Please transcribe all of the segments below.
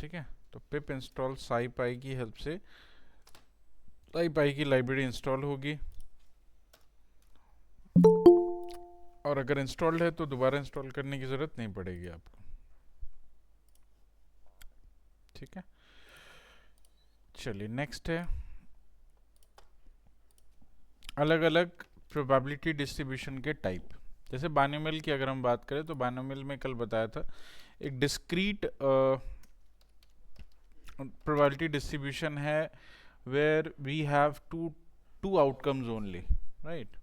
ठीक है। तो पिप इंस्टॉल scipy की हेल्प से scipy की लाइब्रेरी इंस्टॉल होगी, और अगर इंस्टॉल्ड है तो दोबारा इंस्टॉल करने की ज़रूरत नहीं पड़ेगी आपको। ठीक है, चलिए नेक्स्ट है अलग अलग प्रोबेबिलिटी डिस्ट्रीब्यूशन के टाइप। जैसे बाइनोमियल की अगर हम बात करें तो बाइनोमियल में कल बताया था एक डिस्क्रीट प्रोबेबिलिटी डिस्ट्रीब्यूशन है where we have two outcomes only, right.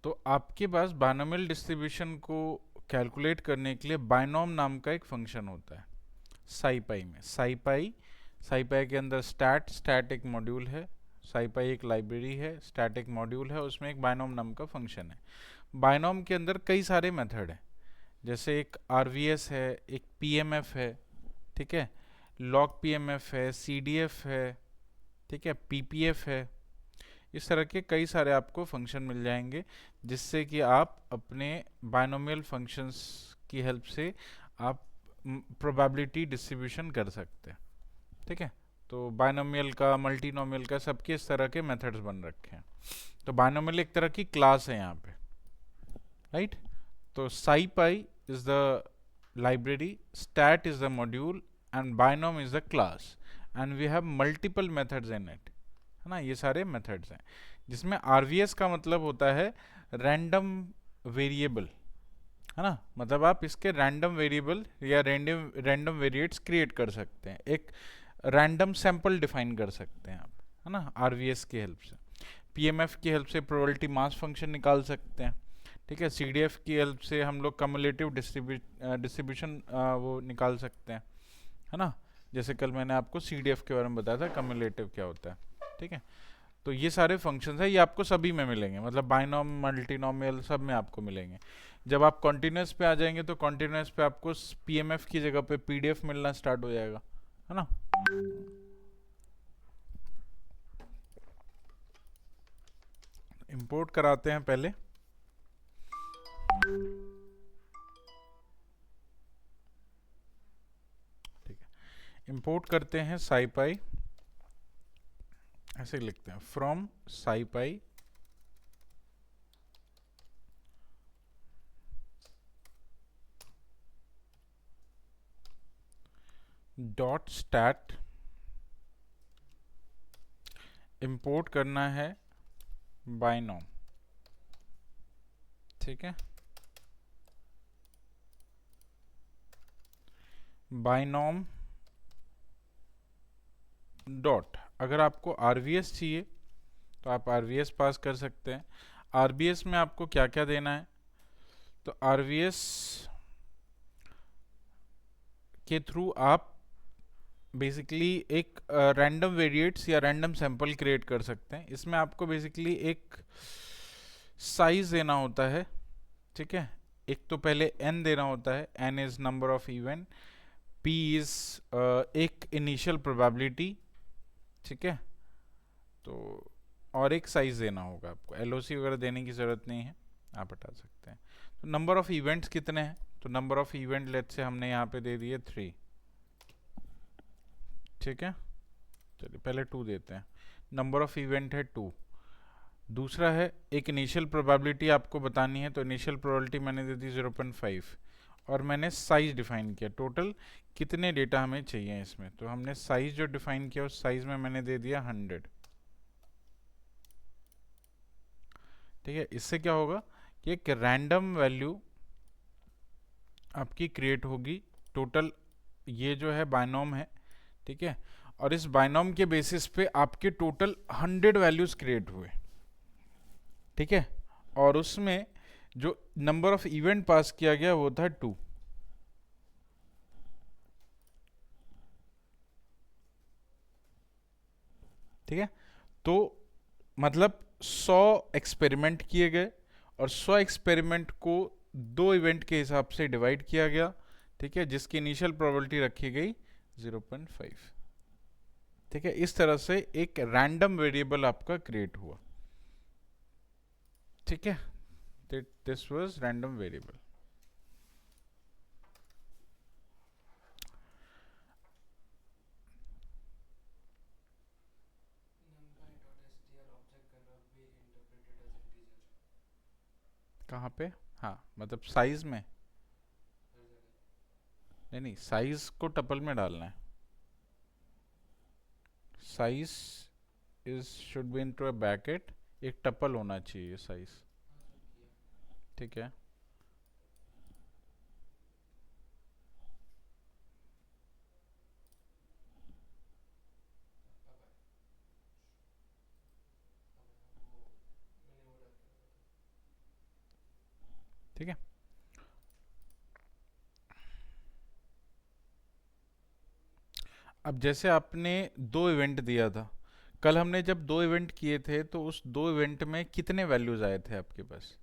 तो आपके पास बाइनोमियल डिस्ट्रीब्यूशन को कैलकुलेट करने के लिए बाइनोम नाम का एक फंक्शन होता है scipy में। scipy के अंदर स्टैट एक मॉड्यूल है, scipy एक लाइब्रेरी है, स्टैट एक मॉड्यूल है, उसमें एक बाइनोम नाम का फंक्शन है। बाइनोम के अंदर कई सारे मेथड हैं, जैसे एक RVS है, एक PMF है, ठीक है, log PMF है, CDF है, ठीक है, PPF है। इस तरह के कई सारे आपको फंक्शन मिल जाएंगे जिससे कि आप अपने बाइनोमियल फंक्शंस की हेल्प से आप प्रोबेबिलिटी डिस्ट्रीब्यूशन कर सकते हैं। ठीक है, तो बाइनोमियल का, मल्टीनोमियल का, सबके इस तरह के मेथड्स बन रखे हैं। तो बाइनोमियल एक तरह की क्लास है यहाँ पे, राइट। तो scipy is the library, stat is the module and binom is the class and we have multiple methods in it, है ना। ये सारे मेथड्स हैं जिसमें RVS का मतलब होता है रैंडम वेरिएबल, है ना। मतलब आप इसके रैंडम वेरिएबल या रैंडम वेरिएट्स क्रिएट कर सकते हैं, एक रैंडम सैंपल डिफाइन कर सकते हैं आप, है ना, RVS की हेल्प से। PMF की हेल्प से प्रोबेबिलिटी मास फंक्शन निकाल सकते हैं, ठीक है। CDF की हेल्प से हम लोग कम्युलेटिव डिस्ट्रीब्यूशन वो निकाल सकते हैं, है ना। जैसे कल मैंने आपको CDF के बारे में बताया था, कम्युलेटिव क्या होता है, ठीक है। तो ये सारे फंक्शंस हैं, ये आपको सभी में मिलेंगे, मतलब बाइनोम, मल्टीनोमियल, सब में आपको मिलेंगे। जब आप कॉन्टिन्यूस पे आ जाएंगे तो कॉन्टिन्यूस पे आपको PMF की जगह पे PDF मिलना स्टार्ट हो जाएगा, है ना। इंपोर्ट कराते हैं पहले। ठीक है, इंपोर्ट करते हैं scipy, ऐसे लिखते हैं from scipy dot stat, import करना है बाइनोम, ठीक है। बाइनोम डॉट, अगर आपको RVS चाहिए तो आप RVS पास कर सकते हैं। RVS में आपको क्या क्या देना है, तो RVS के थ्रू आप बेसिकली एक रैंडम वेरिएट्स या रैंडम सैंपल क्रिएट कर सकते हैं। इसमें आपको बेसिकली एक साइज देना होता है, ठीक है। एक तो पहले n देना होता है, n is number of event, p is एक इनिशियल प्रोबेबिलिटी, ठीक है। तो और एक साइज देना होगा आपको, LOC वगैरह देने की जरूरत नहीं है, आप हटा सकते हैं। तो नंबर ऑफ इवेंट्स कितने हैं, तो number of event let's say हमने यहाँ पे दे दिए 3, ठीक है। चलिए पहले 2 देते हैं, नंबर ऑफ इवेंट है 2। दूसरा है एक इनिशियल प्रोबेबिलिटी आपको बतानी है, तो इनिशियल प्रोबेबिलिटी मैंने दे दी 0.5, और मैंने साइज डिफाइन किया, टोटल कितने डेटा हमें चाहिए इसमें, तो हमने साइज जो डिफाइन किया उस साइज में मैंने दे दिया 100, ठीक है। इससे क्या होगा कि एक रैंडम वैल्यू आपकी क्रिएट होगी, टोटल ये जो है बाइनोम है, ठीक है। और इस बाइनोम के बेसिस पे आपके टोटल 100 वैल्यूज क्रिएट हुए, ठीक है। और उसमें जो नंबर ऑफ इवेंट पास किया गया वो था 2, ठीक है। तो मतलब 100 एक्सपेरिमेंट किए गए और 100 एक्सपेरिमेंट को 2 इवेंट के हिसाब से डिवाइड किया गया, ठीक है, जिसकी इनिशियल प्रोबेबिलिटी रखी गई 0.5, ठीक है। इस तरह से एक रैंडम वेरिएबल आपका क्रिएट हुआ, ठीक है। that this was random variable. कहाँ पे? हाँ मतलब साइज में, नहीं नहीं, साइज को टपल में डालना है. Size is should be into a bracket, एक टपल होना चाहिए साइज. ठीक है. ठीक है. अब जैसे आपने दो इवेंट दिया था, कल हमने जब दो इवेंट किए थे तो उस दो इवेंट में कितने वैल्यूज आए थे आपके पास?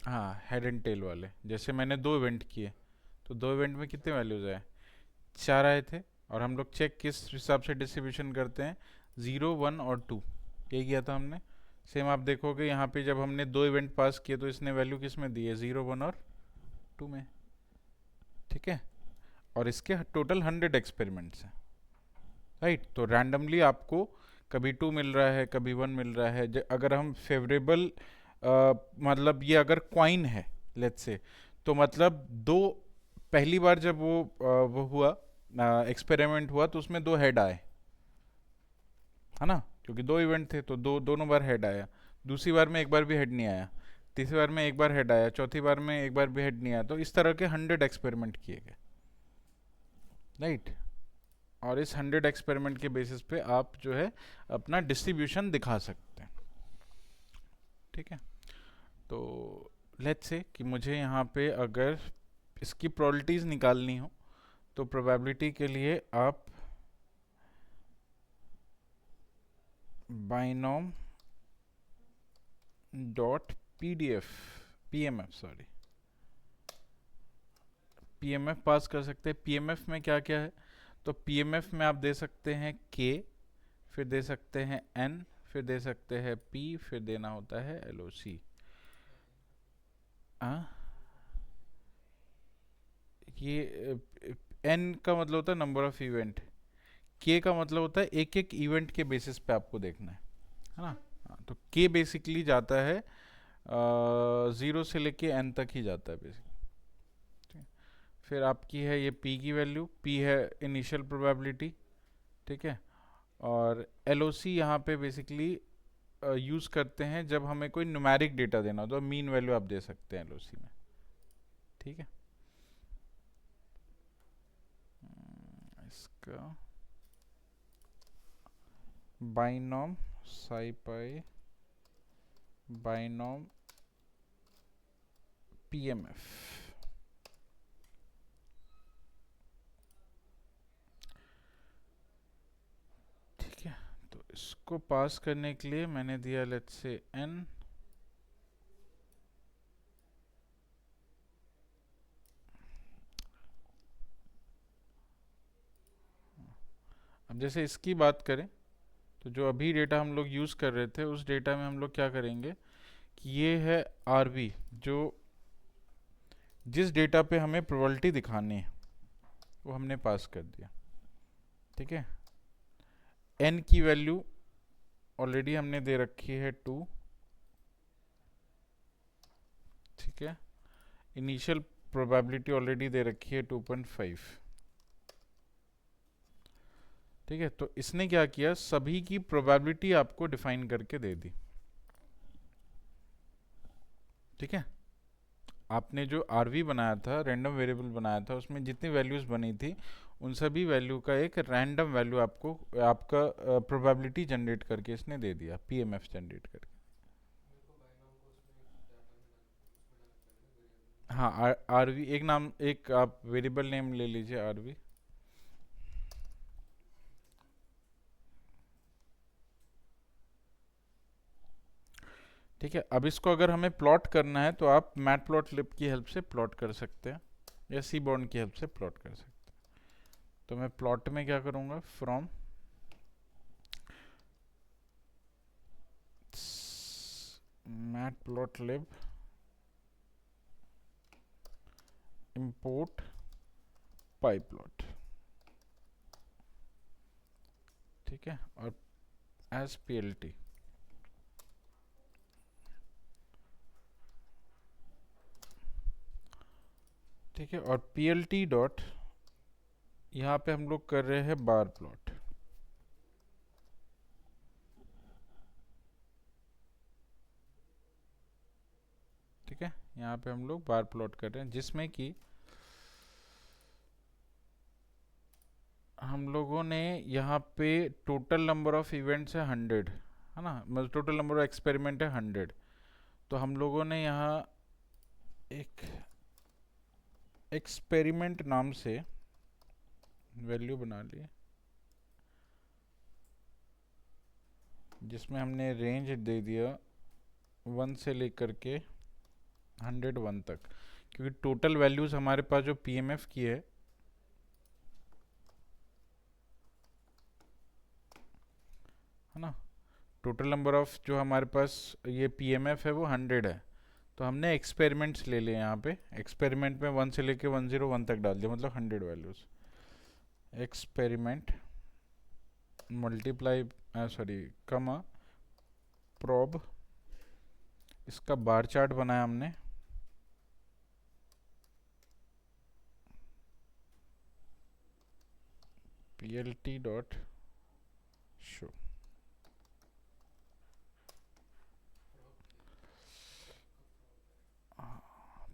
हाँ, हेड एंड टेल वाले. जैसे मैंने दो इवेंट किए तो दो इवेंट में कितने वैल्यूज आए? चार आए थे. और हम लोग चेक किस हिसाब से डिस्ट्रीब्यूशन करते हैं? 0, 1 और 2, यही किया था हमने. सेम आप देखोगे यहाँ पे जब हमने दो इवेंट पास किए तो इसने वैल्यू किस में दी है? 0, 1 और 2 में. ठीक है. और इसके टोटल 100 एक्सपेरिमेंट्स हैं. राइट. तो रैंडमली आपको कभी 2 मिल रहा है, कभी 1 मिल रहा है. अगर हम फेवरेबल, मतलब ये अगर क्वाइन है लेट्स से, तो मतलब दो, पहली बार जब वो हुआ, एक्सपेरिमेंट हुआ, तो उसमें दो हेड आए, है ना, क्योंकि दो इवेंट थे तो दोनों बार हेड आया. दूसरी बार में एक बार भी हेड नहीं आया. तीसरी बार में एक बार हेड आया. चौथी बार में एक बार भी हेड नहीं आया. तो इस तरह के 100 एक्सपेरिमेंट किए गए. राइट. और इस 100 एक्सपेरिमेंट के बेसिस पे आप जो है अपना डिस्ट्रीब्यूशन दिखा सकते हैं. ठीक है. तो लेट्स से कि मुझे यहाँ पे अगर इसकी प्रोबेबिलिटीज निकालनी हो तो प्रोबेबिलिटी के लिए आप binom dot PDF PMF sorry PMF pass कर सकते हैं. पीएमएफ में क्या क्या है? तो पीएमएफ में आप दे सकते हैं के, फिर दे सकते हैं एन, फिर दे सकते हैं पी, फिर देना होता है एलओसी. ये एन का मतलब होता है नंबर ऑफ इवेंट. के का मतलब होता है एक एक इवेंट के बेसिस पे आपको देखना है ना. हाँ, तो के बेसिकली जाता है 0 से लेके एन तक ही जाता है बेसिकली. फिर आपकी है ये पी की वैल्यू. पी है इनिशियल प्रोबेबिलिटी. ठीक है. और एल ओ सी यहाँ पे बेसिकली यूज़ करते हैं जब हमें कोई न्यूमेरिक डेटा देना हो, तो मीन वैल्यू आप दे सकते हैं एल ओ सी में. ठीक है. इसका बाइनोम साइपाई बाइनोम पीएमएफ. ठीक है. तो इसको पास करने के लिए मैंने दिया लेट्स से एन. अब जैसे इसकी बात करें तो जो अभी डेटा हम लोग यूज़ कर रहे थे उस डेटा में हम लोग क्या करेंगे कि ये है आरवी, जो जिस डेटा पे हमें प्रोबेबिलिटी दिखानी है वो हमने पास कर दिया. ठीक है. एन की वैल्यू ऑलरेडी हमने दे रखी है 2. ठीक है. इनिशियल प्रोबेबिलिटी ऑलरेडी दे रखी है 2.5. ठीक है. तो इसने क्या किया, सभी की प्रोबेबिलिटी आपको डिफाइन करके दे दी. ठीक है. आपने जो आरवी बनाया था, रैंडम वेरिएबल बनाया था, उसमें जितनी वैल्यूज बनी थी उन सभी वैल्यू का एक रैंडम वैल्यू आपको आपका प्रोबेबिलिटी जनरेट करके इसने दे दिया, पीएमएफ जनरेट करके. हाँ, आरवी एक नाम, एक आप वेरिएबल नेम ले लीजिए आरवी. ठीक है. अब इसको अगर हमें प्लॉट करना है तो आप मैट प्लॉट लिब की हेल्प से प्लॉट कर सकते हैं या सी बॉन्ड की हेल्प से प्लॉट कर सकते हैं. तो मैं प्लॉट में क्या करूँगा, फ्रॉम matplotlib import pyplot, ठीक है, और as plt, ठीक है, और plt डॉट यहाँ पे हम लोग कर रहे हैं बार प्लॉट, ठीक है, यहाँ पे हम लोग बार प्लॉट कर रहे हैं जिसमें कि हम लोगों ने यहाँ पे टोटल नंबर ऑफ इवेंट्स है 100, है ना, मतलब टोटल नंबर ऑफ एक्सपेरिमेंट है 100। तो हम लोगों ने यहाँ एक एक्सपेरिमेंट नाम से वैल्यू बना ली जिसमें हमने रेंज दे दिया 1 से लेकर के 101 तक, क्योंकि टोटल वैल्यूज हमारे पास जो पीएमएफ की है ना, टोटल नंबर ऑफ जो हमारे पास ये पीएमएफ है वो 100 है। तो हमने एक्सपेरिमेंट्स ले लिए यहाँ पे, एक्सपेरिमेंट में 1 से लेके 101 तक डाल दिया, मतलब 100 वैल्यूज। एक्सपेरिमेंट मल्टीप्लाई कमा प्रोब, इसका बार चार्ट बनाया हमने, plt डॉट शो,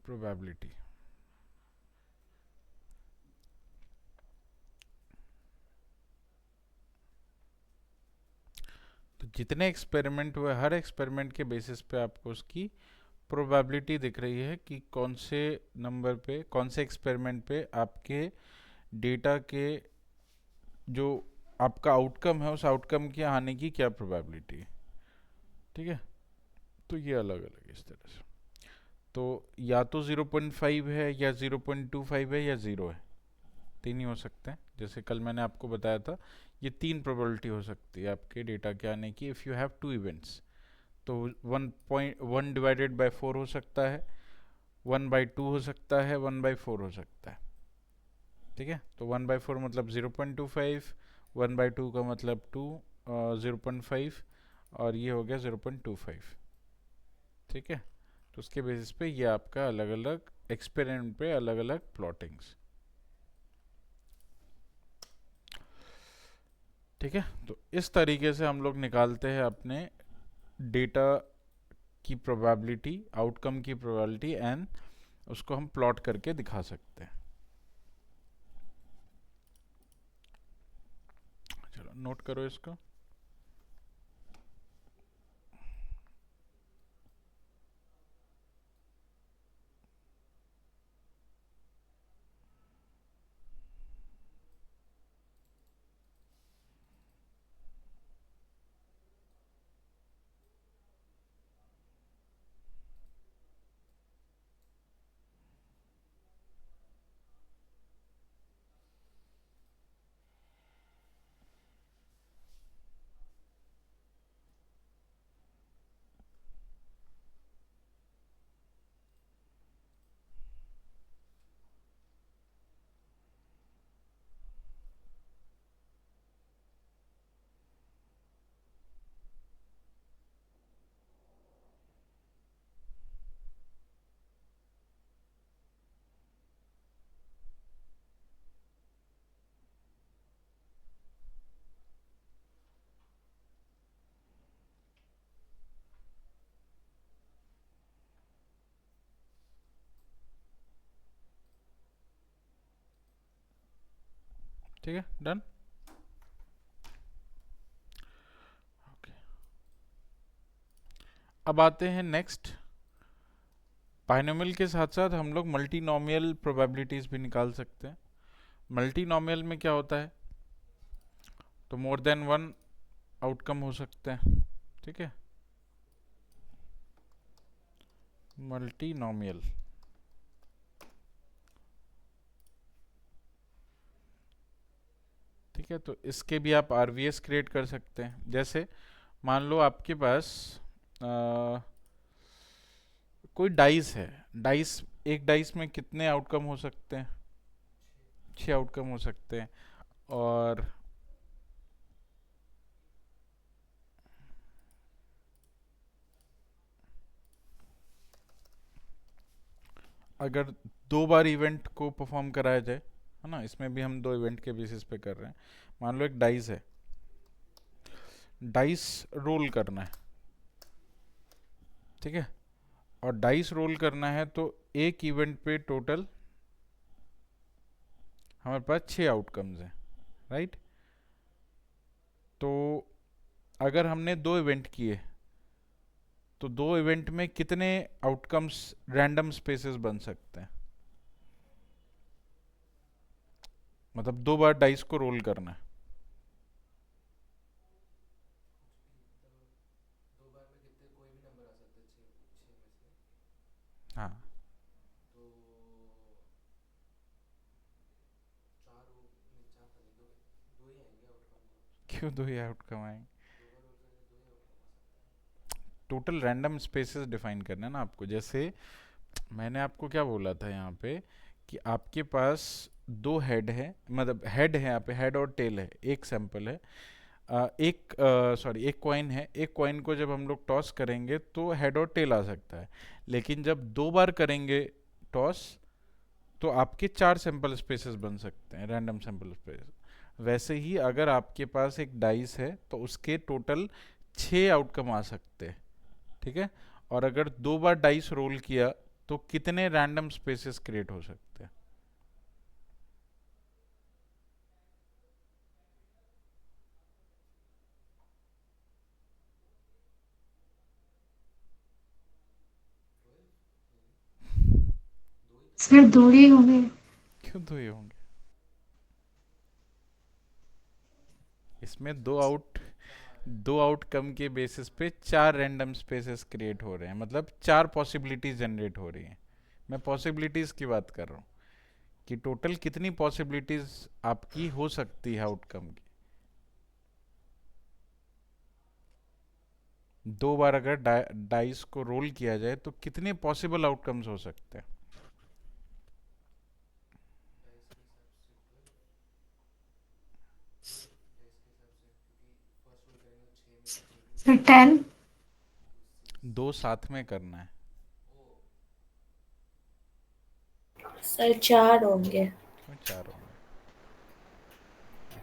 प्रोबेबिलिटी, तो जितने एक्सपेरिमेंट हुए हर एक्सपेरिमेंट के बेसिस पे आपको उसकी प्रोबेबिलिटी दिख रही है कि कौन से नंबर पे, कौन से एक्सपेरिमेंट पे आपके डेटा के जो आपका आउटकम है उस आउटकम के आने की क्या प्रोबेबिलिटी है, ठीक है। तो ये अलग अलग इस तरह से, तो या तो 0.5 है या 0.25 है या 0 है, तीन ही हो सकते हैं। जैसे कल मैंने आपको बताया था ये 3 प्रोबेबिलिटी हो सकती है आपके डेटा के आने की इफ़ यू हैव 2 इवेंट्स। तो 1.1 डिवाइडेड बाय 4 हो सकता है, 1/2 हो सकता है, 1/4 हो सकता है, ठीक है। तो 1/4 मतलब 0.25, 1/2 का मतलब 0.5, और ये हो गया 0.25, ठीक है। तो उसके बेसिस पे ये आपका अलग अलग एक्सपेरिमेंट पे अलग अलग प्लॉटिंग्स, ठीक है। तो इस तरीके से हम लोग निकालते हैं अपने डेटा की प्रोबेबिलिटी, आउटकम की प्रोबेबिलिटी एंड उसको हम प्लॉट करके दिखा सकते हैं। चलो नोट करो इसको। ठीक है, डन। अब आते हैं नेक्स्ट, बाइनोमियल के साथ साथ हम लोग मल्टीनोमियल प्रोबेबिलिटीज भी निकाल सकते हैं। मल्टीनोमियल में क्या होता है, तो मोर देन वन आउटकम हो सकते हैं, ठीक है। मल्टीनोमियल, ठीक है, तो इसके भी आप आरवीएस क्रिएट कर सकते हैं। जैसे मान लो आपके पास कोई डाइस है, डाइस, एक डाइस में कितने आउटकम हो सकते हैं? 6 आउटकम हो सकते हैं। और अगर 2 बार इवेंट को परफॉर्म कराया जाए, है ना, इसमें भी हम 2 इवेंट के बेसिस पे कर रहे हैं। मान लो एक डाइस है, डाइस रोल करना है, ठीक है, और डाइस रोल करना है तो एक इवेंट पे टोटल हमारे पास 6 आउटकम्स हैं, राइट। तो अगर हमने 2 इवेंट किए तो 2 इवेंट में कितने आउटकम्स रैंडम स्पेसेस बन सकते हैं? मतलब 2 बार डाइस को रोल करना है। हाँ, क्यों 2 ही आउटकम आएंगे? टोटल रैंडम स्पेसेस डिफाइन करना है ना आपको। जैसे मैंने आपको क्या बोला था यहाँ पे कि आपके पास 2 हेड है, मतलब हेड है यहाँ पे, हेड और टेल है, एक सैंपल है। एक सॉरी एक कॉइन है, एक कॉइन को जब हम लोग टॉस करेंगे तो हेड और टेल आ सकता है, लेकिन जब 2 बार करेंगे टॉस तो आपके 4 सैंपल स्पेसेस बन सकते हैं, रैंडम सैंपल स्पेस। वैसे ही अगर आपके पास एक डाइस है तो उसके टोटल 6 आउटकम आ सकते हैं, ठीक है। और अगर 2 बार डाइस रोल किया तो कितने रैंडम स्पेसेस क्रिएट हो सकते हैं? सर दो ही होंगे। क्यों 2 ही होंगे? इसमें 2 आउटकम के बेसिस पे 4 रैंडम स्पेसेस क्रिएट हो रहे हैं, मतलब 4 पॉसिबिलिटीज जनरेट हो रही हैं। मैं पॉसिबिलिटीज की बात कर रहा हूँ कि टोटल कितनी पॉसिबिलिटीज आपकी हो सकती है आउटकम की। 2 बार अगर डाइस को रोल किया जाए तो कितने पॉसिबल आउटकम्स हो सकते हैं? सर 10। 2 साथ में करना है। सर 4 होंगे। क्यों 4 होंगे?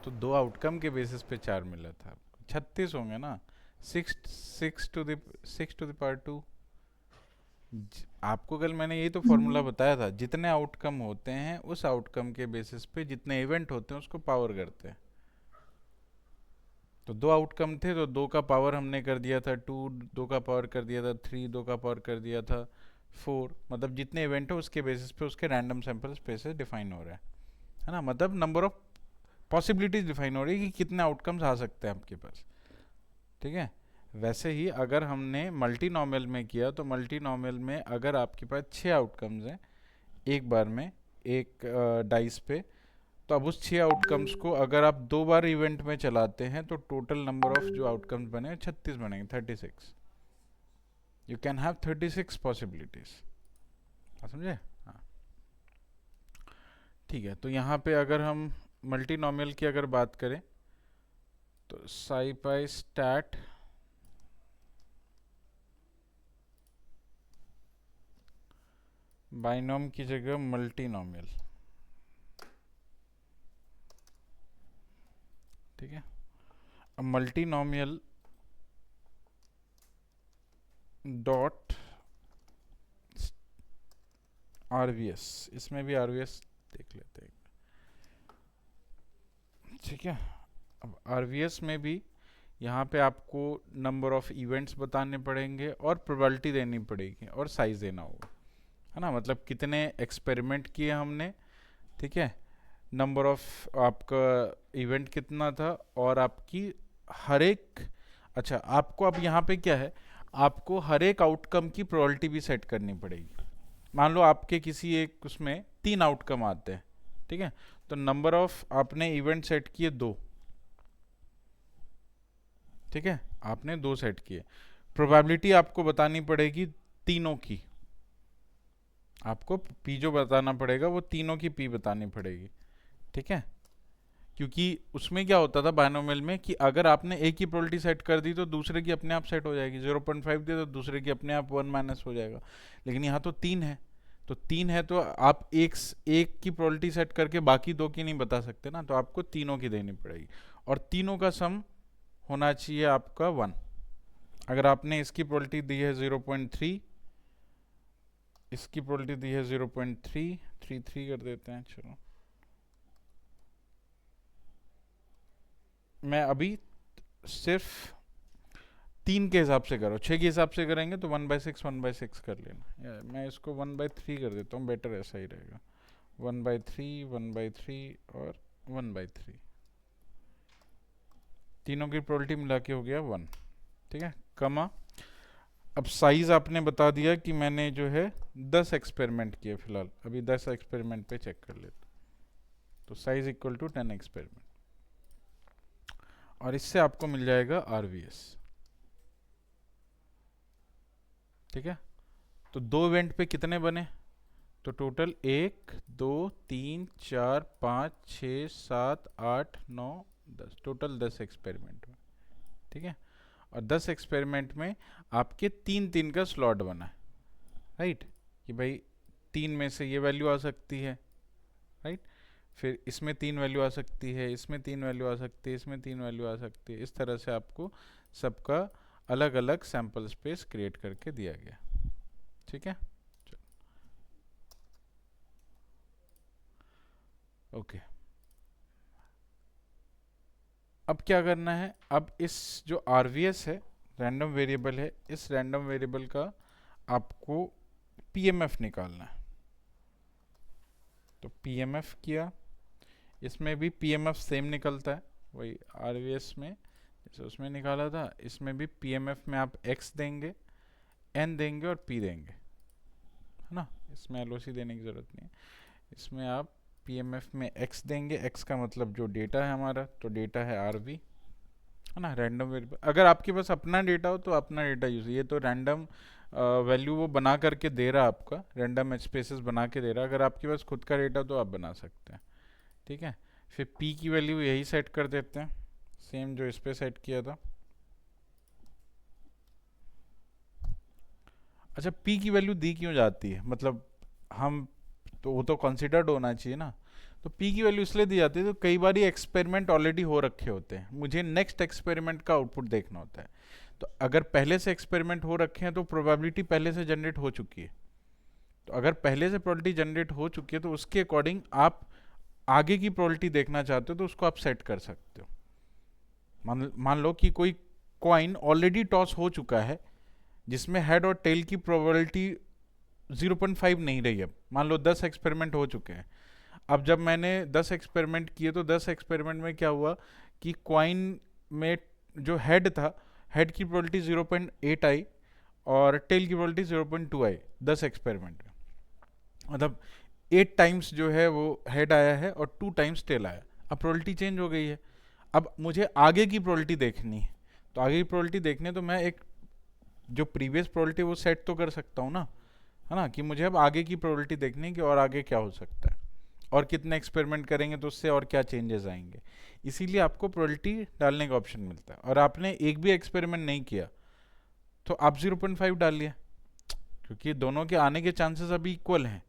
तो 2 आउटकम के बेसिस पे 4 मिला था आपको, 36 होंगे ना। Six six to the 6 to the power 2। आपको कल मैंने यही तो फॉर्मूला बताया था, जितने आउटकम होते हैं उस आउटकम के बेसिस पे जितने इवेंट होते हैं उसको पावर करते हैं। तो 2 आउटकम थे तो 2 का पावर हमने कर दिया था 2, 2 का पावर कर दिया था 3, 2 का पावर कर दिया था 4। मतलब जितने इवेंट हो उसके बेसिस पे उसके रैंडम सैंपल स्पेसेस डिफाइन हो रहा है ना। मतलब नंबर ऑफ पॉसिबिलिटीज डिफाइन हो रही है कि कितने आउटकम्स आ सकते हैं आपके पास, ठीक है। वैसे ही अगर हमने मल्टी में किया तो मल्टी में अगर आपके पास 6 आउटकम्स हैं एक बार में, एक डाइस पे, तो अब उस 6 आउटकम्स को अगर आप 2 बार इवेंट में चलाते हैं तो टोटल नंबर ऑफ जो आउटकम्स बने 36 बनेंगे, 36। You can have 36 possibilities. समझे? हाँ, ठीक है। तो यहाँ पे अगर हम मल्टी की अगर बात करें तो साइपाई स्टैट बाइनोम की जगह मल्टीनोमियल, ठीक है। अब मल्टीनोमियल डॉट आरवीएस, इसमें भी आरवीएस देख लेते हैं, ठीक है। अब आरवीएस में भी यहाँ पे आपको नंबर ऑफ इवेंट्स बताने पड़ेंगे और प्रोबेबिलिटी देनी पड़ेगी और साइज देना होगा, है ना। मतलब कितने एक्सपेरिमेंट किए हमने, ठीक है, नंबर ऑफ आपका इवेंट कितना था, और आपकी हर एक, अच्छा आपको अब यहाँ पे क्या है, आपको हर एक आउटकम की प्रोबेबिलिटी भी सेट करनी पड़ेगी। मान लो आपके किसी एक उसमें 3 आउटकम आते हैं, ठीक है, तो नंबर ऑफ आपने इवेंट सेट किए 2, ठीक है, आपने 2 सेट किए, प्रोबेबिलिटी आपको बतानी पड़ेगी तीनों की, आपको पी जो बताना पड़ेगा वो तीनों की पी बतानी पड़ेगी, ठीक है। क्योंकि उसमें क्या होता था बायनोमियल में कि अगर आपने एक की प्रोबेबिलिटी सेट कर दी तो दूसरे की अपने आप सेट हो जाएगी, 0.5 दी तो दूसरे की अपने आप 1 माइनस हो जाएगा। लेकिन यहाँ तो 3 है, तो 3 है तो आप एक की प्रोबेबिलिटी सेट करके बाकी दो की नहीं बता सकते ना, तो आपको तीनों की देनी पड़ेगी। और तीनों का सम होना चाहिए आपका 1। अगर आपने इसकी प्रोबेबिलिटी दी है 0.3, इसकी प्रोबेबिलिटी दी है 0.3 कर देते हैं, चलो। मैं अभी सिर्फ 3 के हिसाब से करो, 6 के हिसाब से करेंगे तो 1/6 कर लेना, मैं इसको 1/3 कर देता हूँ, बेटर ऐसा ही रहेगा। 1/3 और 1/3, तीनों की प्रोबेबिलिटी मिला के हो गया 1, ठीक है, कमा। अब साइज आपने बता दिया कि मैंने जो है 10 एक्सपेरिमेंट किए फिलहाल, अभी 10 एक्सपेरिमेंट पे चेक कर लेते, तो साइज इक्वल टू 10 एक्सपेरिमेंट, और इससे आपको मिल जाएगा आरवीएस, ठीक है। तो 2 इवेंट पे कितने बने, तो टोटल 1 2 3 4 5 6 7 8 9 10, टोटल 10 एक्सपेरिमेंट में, ठीक है। और 10 एक्सपेरिमेंट में आपके 3 का स्लॉट बना है, राइट, कि भाई 3 में से ये वैल्यू आ सकती है, राइट, फिर इसमें 3 वैल्यू आ सकती है, इसमें 3 वैल्यू आ सकती है, इसमें 3 वैल्यू आ सकती है, इस तरह से आपको सबका अलग अलग सैंपल स्पेस क्रिएट करके दिया गया, ठीक है। ओके, अब क्या करना है, अब इस जो आरवीएस है, रैंडम वेरिएबल है, इस रैंडम वेरिएबल का आपको पीएमएफ निकालना है। तो पीएमएफ किया, इसमें भी पीएमएफ सेम निकलता है, वही आरवीएस में जैसे उसमें निकाला था, इसमें भी पीएमएफ में आप एक्स देंगे, एन देंगे और पी देंगे, है ना, इसमें एलओसी देने की ज़रूरत नहीं है। इसमें आप पीएमएफ में एक्स देंगे, एक्स का मतलब जो डेटा है हमारा, तो डेटा है आरवी, है ना, रैंडम वेरिएबल। अगर आपके पास अपना डेटा हो तो अपना डेटा यूज, ये तो रैंडम वैल्यू वो बना करके दे रहा है, आपका रैंडम स्पेसेस बना के दे रहा है। अगर आपके पास खुद का डेटा तो आप बना सकते हैं, ठीक है। फिर पी की वैल्यू यही सेट कर देते हैं, सेम जो इस पे सेट किया था। अच्छा, पी की वैल्यू दी क्यों जाती है, मतलब हम, तो वो तो कंसिडर्ड होना चाहिए ना। तो पी की वैल्यू इसलिए दी जाती है, तो कई बार एक्सपेरिमेंट ऑलरेडी हो रखे होते हैं, मुझे नेक्स्ट एक्सपेरिमेंट का आउटपुट देखना होता है। तो अगर पहले से एक्सपेरिमेंट हो रखे हैं तो प्रोबेबिलिटी पहले से जनरेट हो चुकी है। तो अगर पहले से प्रोबेबिलिटी जनरेट हो चुकी है तो उसके अकॉर्डिंग आप आगे की प्रोबेबिलिटी देखना चाहते हो तो उसको आप सेट कर सकते हो। मान लो कि कोई कॉइन ऑलरेडी टॉस हो चुका है जिसमें हेड और टेल की प्रोबेबिलिटी 0.5 नहीं रही, अब मान लो 10 एक्सपेरिमेंट हो चुके हैं। अब जब मैंने 10 एक्सपेरिमेंट किए तो 10 एक्सपेरिमेंट में क्या हुआ कि क्वाइन में जो हेड था, हेड की प्रोबेबिलिटी 0.8 आई और टेल की प्रोबेबिलिटी 0.2 आई 10 एक्सपेरिमेंट में, मतलब 8 टाइम्स जो है वो हेड आया है और 2 टाइम्स टेल आया। अब प्रोबेबिलिटी चेंज हो गई है, अब मुझे आगे की प्रोबेबिलिटी देखनी है। तो आगे की प्रोबेबिलिटी देखने तो मैं एक जो प्रीवियस प्रोबेबिलिटी वो सेट तो कर सकता हूँ ना, है ना, कि मुझे अब आगे की प्रोबेबिलिटी देखनी है कि और आगे क्या हो सकता है और कितने एक्सपेरिमेंट करेंगे तो उससे और क्या चेंजेस आएंगे। इसीलिए आपको प्रोबेबिलिटी डालने का ऑप्शन मिलता है, और आपने एक भी एक्सपेरिमेंट नहीं किया तो आप 0.5 डालिए, क्योंकि दोनों के आने के चांसेस अभी इक्वल हैं।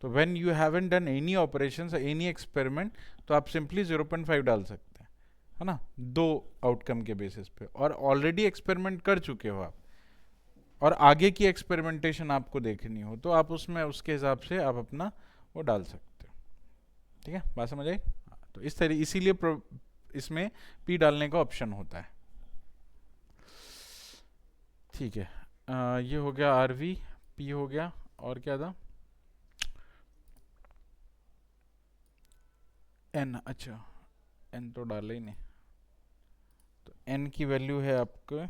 तो when you haven't done any operations any experiment, तो आप सिंपली 0.5 डाल सकते हैं, है ना, दो आउटकम के बेसिस पे, और ऑलरेडी एक्सपेरिमेंट कर चुके हो आप और आगे की एक्सपेरिमेंटेशन आपको देखनी हो तो आप उसमें उसके हिसाब से आप अपना वो डाल सकते हो, ठीक है, बात समझ आई। तो इस तरह इसीलिए इसमें पी डालने का ऑप्शन होता है, ठीक है। ये हो गया आरवी, पी हो गया, और क्या था, एन, अच्छा एन तो डाला ही नहीं, तो एन की वैल्यू है आपको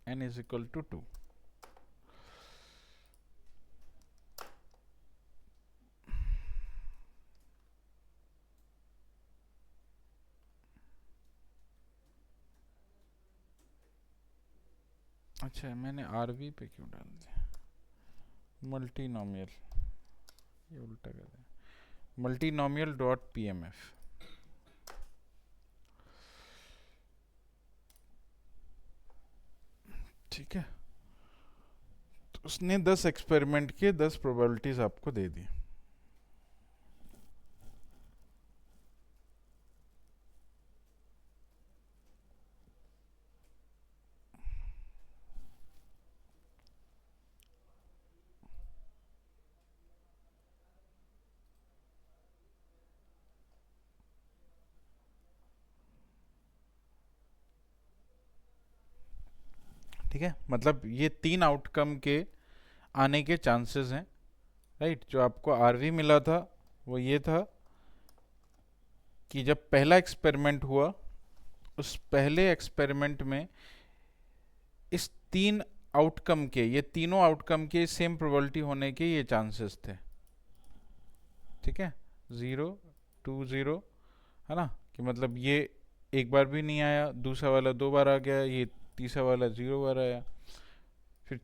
एन इज इक्वल टू 2। अच्छा, मैंने आरवी पे क्यों डाल दिया? मल्टीनोमियल, ये उल्टा कर दिया। Multinomial dot PMF. ठीक है, तो उसने 10 एक्सपेरिमेंट किए, 10 प्रोबेबिलिटीज आपको दे दी। ठीक है, मतलब ये 3 आउटकम के आने के चांसेस हैं, राइट। जो आपको आरवी मिला था वो ये था कि जब पहला एक्सपेरिमेंट हुआ, उस पहले एक्सपेरिमेंट में इस 3 आउटकम के, ये तीनों आउटकम के सेम प्रोबेबिलिटी होने के ये चांसेस थे। ठीक है, 0, 2, 0, है ना, कि मतलब ये एक बार भी नहीं आया, दूसरा वाला 2 बार आ गया, ये तीसरा वाला 0 बार आया। फिर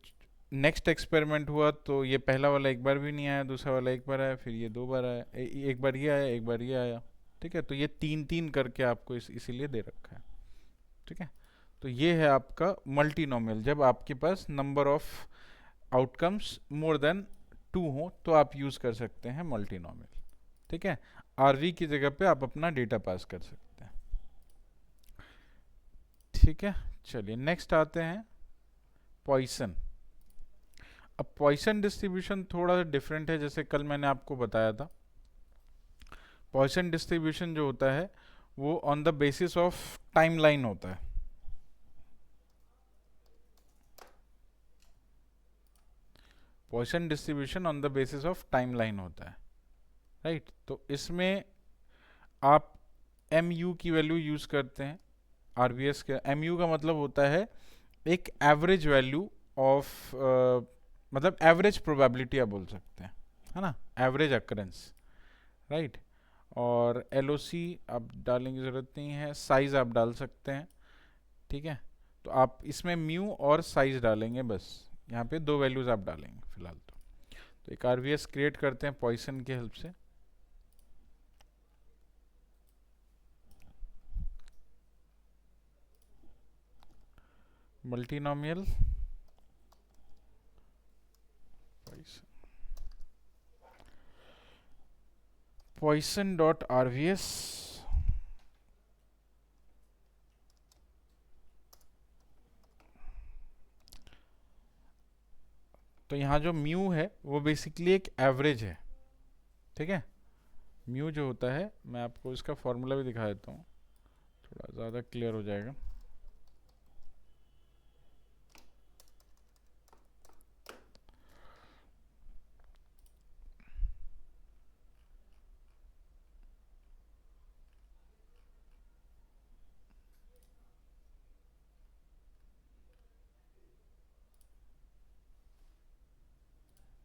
नेक्स्ट एक्सपेरिमेंट हुआ तो ये पहला वाला एक बार भी नहीं आया, दूसरा वाला एक बार आया, फिर ये 2 बार आया, एक बार ये आया, एक बार ये आया। ठीक है, तो ये 3-3 करके आपको इसीलिए दे रखा है। ठीक है, तो ये है आपका मल्टीनोमियल। जब आपके पास number of outcomes more than 2 हो तो आप यूज़ कर सकते हैं मल्टीनोमियल। ठीक है, आरवी की जगह पे आप अपना डेटा पास कर सकते हैं। ठीक है, चलिए नेक्स्ट आते हैं पॉइसन। अब पॉइसन डिस्ट्रीब्यूशन थोड़ा सा डिफरेंट है, जैसे कल मैंने आपको बताया था। पॉइसन डिस्ट्रीब्यूशन जो होता है वो on the basis of timeline होता है। Poisson distribution on the basis of timeline होता है, राइट। तो इसमें आप एम यू की वैल्यू यूज करते हैं। आरबीएस का एम यू का मतलब होता है एक एवरेज वैल्यू ऑफ, मतलब एवरेज प्रोबेबिलिटी आप बोल सकते हैं, है ना, एवरेज अकरेंस, राइट। और एलओसी आप डालने की ज़रूरत नहीं है, साइज आप डाल सकते हैं। ठीक है, तो आप इसमें म्यू और साइज डालेंगे बस, यहाँ पे 2 वैल्यूज आप डालेंगे फिलहाल। तो एक आरवीएस क्रिएट करते हैं पॉइसन के हेल्प से। Multinomial Poisson dot RVS. तो यहाँ जो म्यू है वो बेसिकली एक एवरेज है। ठीक है, म्यू जो होता है, मैं आपको इसका फॉर्मूला भी दिखा देता हूँ, थोड़ा ज़्यादा क्लियर हो जाएगा।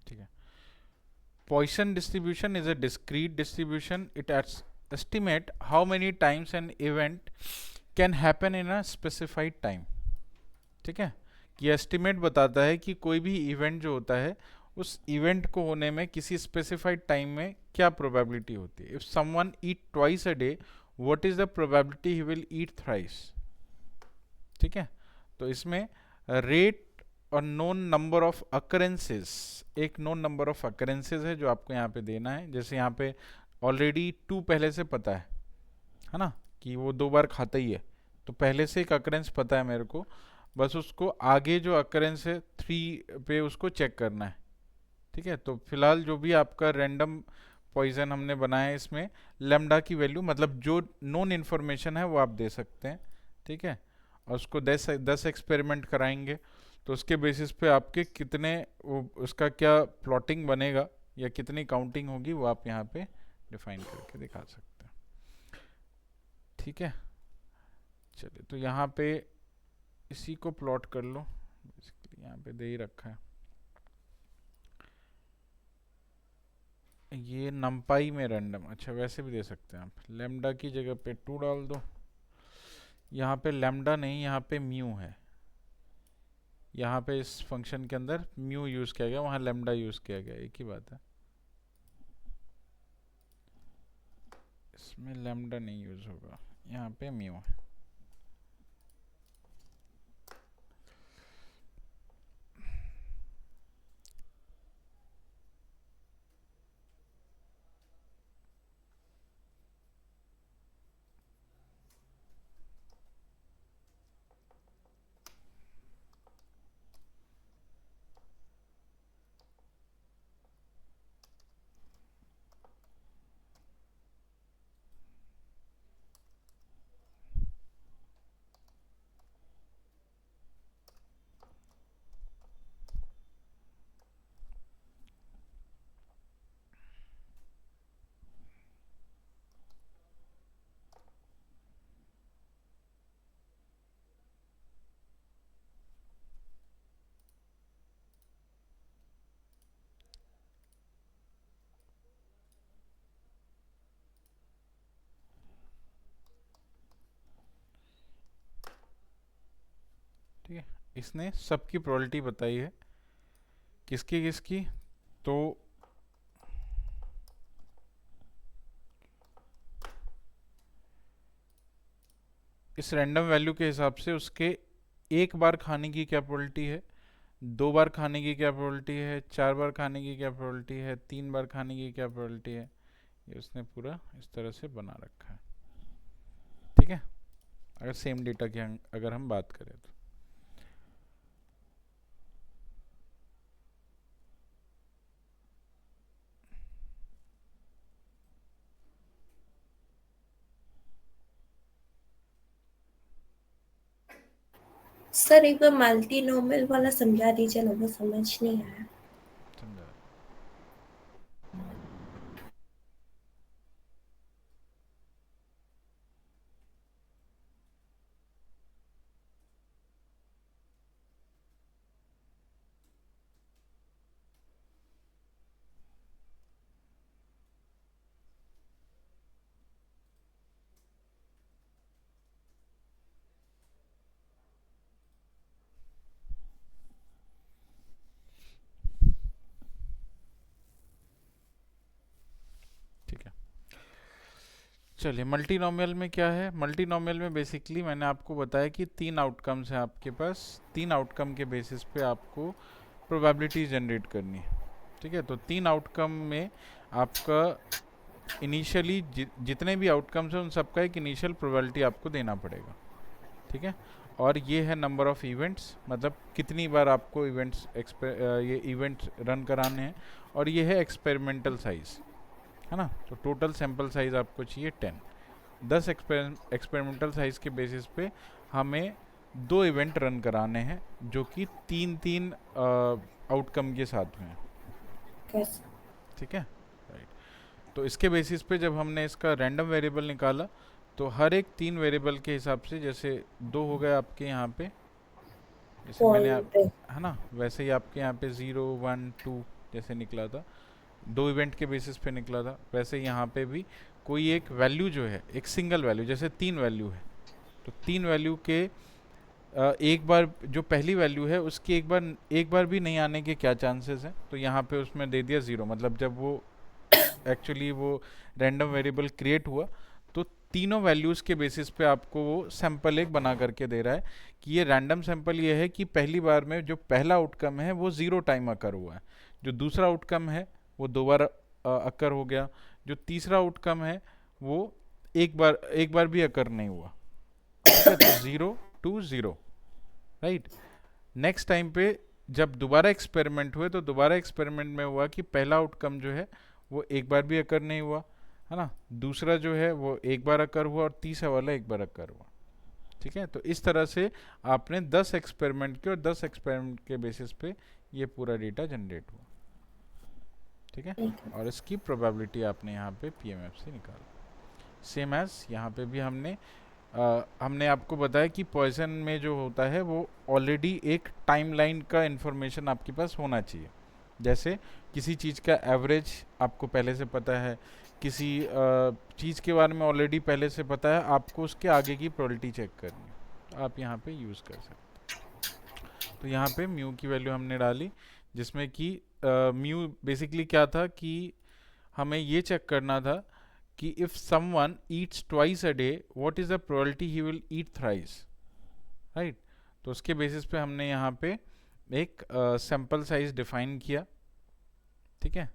ठीक है, Poisson distribution is a discrete distribution. It estimate how many times an event can happen in a specified time. ठीक है, ये एस्टिमेट बताता है कि कोई भी इवेंट जो होता है उस इवेंट को होने में किसी स्पेसिफाइड टाइम में क्या प्रोबेबिलिटी होती है। If someone eat twice a day, what is the probability he will eat thrice. ठीक है, तो इसमें रेट और नोन नंबर ऑफ अकरेंसेस, एक नोन नंबर ऑफ अकरेंसेस है जो आपको यहाँ पे देना है। जैसे यहाँ पे ऑलरेडी 2 पहले से पता है ना, कि वो 2 बार खाता ही है, तो पहले से एक अकरेंस पता है मेरे को, बस उसको आगे जो अकरेंस है 3 पे उसको चेक करना है। ठीक है, तो फिलहाल जो भी आपका रैंडम पॉइजन हमने बनाया है, इसमें लेमडा की वैल्यू, मतलब जो नोन इन्फॉर्मेशन है वो आप दे सकते हैं। ठीक है, और उसको 10 एक्सपेरिमेंट कराएंगे, तो उसके बेसिस पे आपके कितने उसका क्या प्लॉटिंग बनेगा या कितनी काउंटिंग होगी वो आप यहाँ पे डिफाइन करके दिखा सकते हैं। ठीक है, चलिए तो यहाँ पे इसी को प्लॉट कर लो, बेसिकली यहाँ पे दे ही रखा है। ये नंपाई में रैंडम, अच्छा वैसे भी दे सकते हैं आप, लेमडा की जगह पे 2 डाल दो। यहाँ पे लेमडा नहीं, यहाँ पे म्यू है, यहाँ पे इस फंक्शन के अंदर म्यू यूज़ किया गया, वहाँ लेमडा यूज़ किया गया, एक ही बात है। इसमें लेमडा नहीं यूज़ होगा, यहाँ पे म्यू है। ठीक है, इसने सबकी प्रोबेबिलिटी बताई है, किसकी किसकी, तो इस रैंडम वैल्यू के हिसाब से उसके एक बार खाने की क्या प्रोबेबिलिटी है, 2 बार खाने की क्या प्रोबेबिलिटी है, 4 बार खाने की क्या प्रोबेबिलिटी है, 3 बार खाने की क्या प्रोबेबिलिटी है, ये उसने पूरा इस तरह से बना रखा है। ठीक है, अगर सेम डेटा की अगर हम बात करें तो सर एक बार मल्टीनोमियल वाला समझा दीजिए ना, वो समझ नहीं आया। समझा। ठीक है, चलिए मल्टीनोमियल में क्या है। मल्टीनोमियल में बेसिकली मैंने आपको बताया कि 3 आउटकम्स हैं आपके पास, 3 आउटकम के बेसिस पे आपको प्रोबेबिलिटी जनरेट करनी है। ठीक है, तो 3 आउटकम में आपका इनिशियली जितने भी आउटकम्स हैं उन सबका एक इनिशियल प्रोबेबिलिटी आपको देना पड़ेगा। ठीक है, और ये है नंबर ऑफ इवेंट्स, मतलब कितनी बार आपको ये इवेंट्स रन कराने हैं, और ये है एक्सपेरिमेंटल साइज, है ना। तो टोटल सैंपल साइज आपको चाहिए 10 एक्सपेरिमेंटल साइज के बेसिस पे हमें 2 इवेंट रन कराने हैं जो कि 3 आउटकम के साथ में है। ठीक है, राइट। तो इसके बेसिस पे जब हमने इसका रैंडम वेरिएबल निकाला तो हर एक 3 वेरिएबल के हिसाब से, जैसे 2 हो गए आपके यहाँ पे, जैसे मैंने है ना, वैसे ही आपके यहाँ पे 0 1 2 जैसे निकला था, 2 इवेंट के बेसिस पे निकला था, वैसे यहाँ पे भी कोई एक वैल्यू जो है, एक सिंगल वैल्यू, जैसे 3 वैल्यू है तो 3 वैल्यू के एक बार जो पहली वैल्यू है उसकी एक बार भी नहीं आने के क्या चांसेस हैं, तो यहाँ पे उसमें दे दिया 0, मतलब जब वो एक्चुअली वो रैंडम वेरिएबल क्रिएट हुआ तो तीनों वैल्यूज़ के बेसिस पे आपको वो सैंपल एक बना करके दे रहा है कि ये रैंडम सैंपल ये है कि पहली बार में जो पहला आउटकम है वो 0 टाइम अकर हुआ है, जो दूसरा आउटकम है वो 2 बार अकर हो गया, जो तीसरा आउटकम है वो एक बार भी अकर नहीं हुआ। ठीक है, तो 0 to 0, राइट। नेक्स्ट टाइम पे जब दोबारा एक्सपेरिमेंट हुए तो दोबारा एक्सपेरिमेंट में हुआ कि पहला आउटकम जो है वो एक बार भी अकर नहीं हुआ, है ना, दूसरा जो है वो एक बार अकर हुआ और तीसरा वाला एक बार अकर हुआ। ठीक है, तो इस तरह से आपने 10 एक्सपेरिमेंट किए और 10 एक्सपेरिमेंट के बेसिस पे ये पूरा डेटा जनरेट हुआ। ठीक है, और इसकी प्रोबेबिलिटी आपने यहाँ पे पीएमएफ से निकाला। सेम एज यहाँ पे भी हमने आपको बताया कि पॉइजन में जो होता है वो ऑलरेडी एक टाइमलाइन का इंफॉर्मेशन आपके पास होना चाहिए। जैसे किसी चीज़ का एवरेज आपको पहले से पता है, किसी चीज़ के बारे में ऑलरेडी पहले से पता है, आपको उसके आगे की प्रोबेबिलिटी चेक करनी है, तो आप यहाँ पे यूज़ कर सकते हैं। तो यहाँ पे म्यू की वैल्यू हमने डाली, जिसमें कि म्यू बेसिकली क्या था कि हमें ये चेक करना था कि if someone Yeats twice a day what is the probability he will eat thrice, right. तो उसके बेसिस पे हमने यहाँ पे एक सैंपल साइज डिफाइन किया, ठीक है,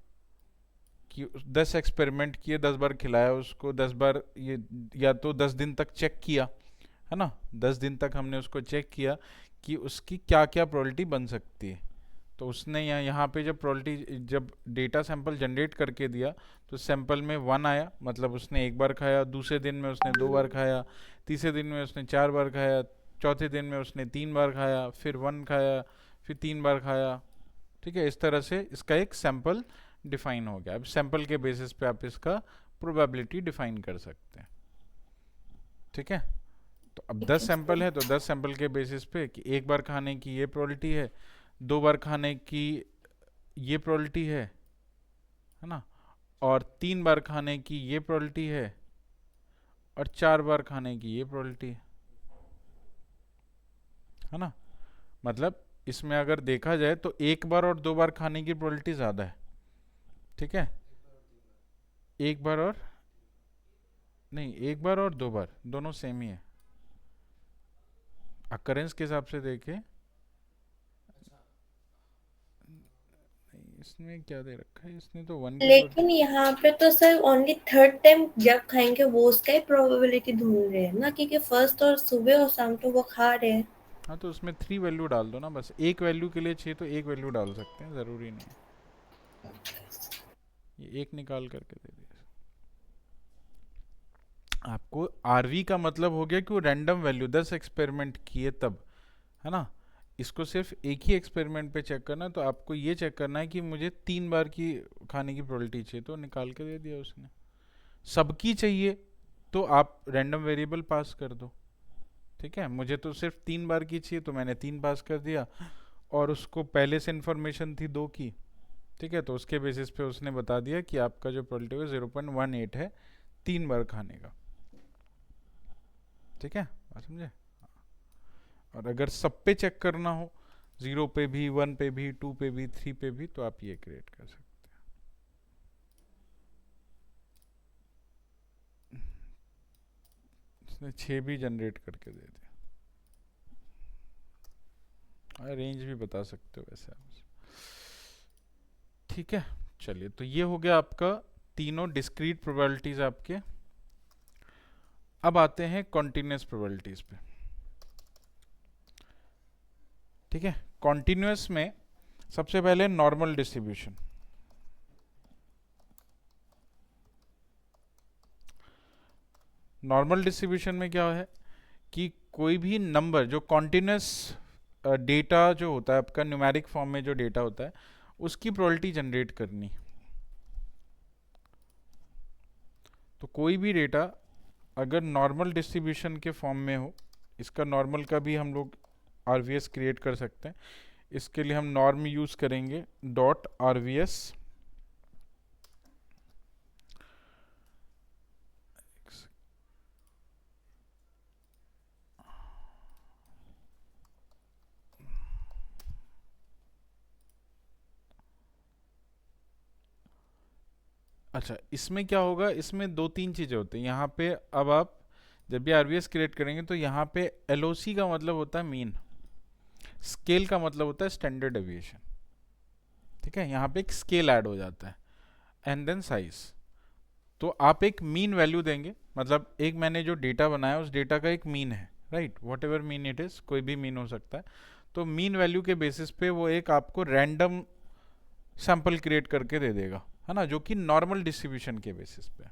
कि 10 एक्सपेरिमेंट किए, 10 बार खिलाया उसको, 10 बार ये, या तो 10 दिन तक चेक किया, है ना, 10 दिन तक हमने उसको चेक किया कि उसकी क्या क्या प्रोबेबिलिटी बन सकती है। तो उसने यहाँ पे जब प्रोबेबिलिटी, जब डेटा सैंपल जनरेट करके दिया तो सैंपल में 1 आया, मतलब उसने एक बार खाया, दूसरे दिन में उसने 2 बार खाया, तीसरे दिन में उसने 4 बार खाया, चौथे दिन में उसने 3 बार खाया, फिर 1 खाया, फिर 3 बार खाया, ठीक है। इस तरह से इसका एक सैंपल डिफाइन हो गया। अब सैंपल के बेसिस पे आप इसका प्रोबेबिलिटी डिफाइन कर सकते हैं, ठीक है। तो अब ठीक 10 है सैंपल सर। है तो 10 सैंपल के बेसिस पे कि एक बार खाने की ये प्रोबेबिलिटी है, 2 बार खाने की ये प्रोबेबिलिटी है ना, और 3 बार खाने की ये प्रोबेबिलिटी है, और 4 बार खाने की ये प्रोबेबिलिटी है ना। मतलब इसमें अगर देखा जाए तो एक बार और 2 बार खाने की प्रोबेबिलिटी ज़्यादा है, ठीक है। एक बार और नहीं, एक बार और 2 बार दोनों सेम ही है, अकरेंस के हिसाब से देखें। नहीं, इसमें क्या दे रखा है, इसने तो 1 की लेकिन यहाँ पे तो सर ओनली थर्ड टाइम जब खाएंगे वो उसका ही प्रोबेबिलिटी ढूंढ रहे हैं ना, क्योंकि फर्स्ट और सुबह और शाम तो वो खा रहे हैं। हाँ, तो उसमें 3 वैल्यू डाल दो ना, बस एक वैल्यू के लिए चाहिए तो एक वैल्यू डाल सकते हैं, ज़रूरी नहीं है ये एक निकाल करके दे दिया आपको। आरवी का मतलब हो गया कि वो रैंडम वैल्यू 10 एक्सपेरिमेंट किए तब, है ना। इसको सिर्फ एक ही एक्सपेरिमेंट पे चेक करना, तो आपको ये चेक करना है कि मुझे 3 बार की खाने की प्रोबेबिलिटी चाहिए, तो निकाल के दे दिया उसने। सबकी चाहिए तो आप रैंडम वेरिएबल पास कर दो, ठीक है। मुझे तो सिर्फ 3 बार की चाहिए तो मैंने 3 पास कर दिया, और उसको पहले से इन्फॉर्मेशन थी 2 की, ठीक है, तो उसके बेसिस पे उसने बता दिया कि आपका जो प्रोबेबिलिटी है 0.18 है 3 बार खाने का, ठीक है, बात समझे। और अगर सब पे चेक करना हो, 0 पे भी, 1 पे भी, 2 पे भी, 3 पे भी, तो आप ये क्रिएट कर सकते हैं। इसने 6 भी जनरेट करके दे दिया, और रेंज भी बता सकते हो वैसे आप, ठीक है। चलिए, तो ये हो गया आपका तीनों डिस्क्रीट प्रोबेबिलिटीज आपके। अब आते हैं कॉन्टिन्यूस प्रोबेबिलिटीज पे, ठीक है। कॉन्टिन्यूस में सबसे पहले नॉर्मल डिस्ट्रीब्यूशन। नॉर्मल डिस्ट्रीब्यूशन में क्या है कि कोई भी नंबर जो कॉन्टिन्यूस डेटा जो होता है आपका न्यूमेरिक फॉर्म में जो डेटा होता है उसकी प्रोबेबिलिटी जनरेट करनी। तो कोई भी डेटा अगर नॉर्मल डिस्ट्रीब्यूशन के फॉर्म में हो, इसका नॉर्मल का भी हम लोग आरवीएस क्रिएट कर सकते हैं। इसके लिए हम नॉर्म यूज करेंगे डॉट आरवीएस, अच्छा इसमें क्या होगा, इसमें 2-3 चीज़ें होती हैं यहाँ पे। अब आप जब भी आरवीएस क्रिएट करेंगे तो यहाँ पे एलओसी का मतलब होता है मीन, स्केल का मतलब होता है स्टैंडर्ड डेविएशन, ठीक है। यहाँ पे एक स्केल ऐड हो जाता है, एंड देन साइज। तो आप एक मीन वैल्यू देंगे, मतलब एक मैंने जो डेटा बनाया उस डेटा का एक मीन है, right, what ever mean it is, कोई भी मीन हो सकता है। तो मीन वैल्यू के बेसिस पे वो एक आपको रैंडम सैंपल क्रिएट करके दे देगा, है ना, जो कि नॉर्मल डिस्ट्रीब्यूशन के बेसिस पे।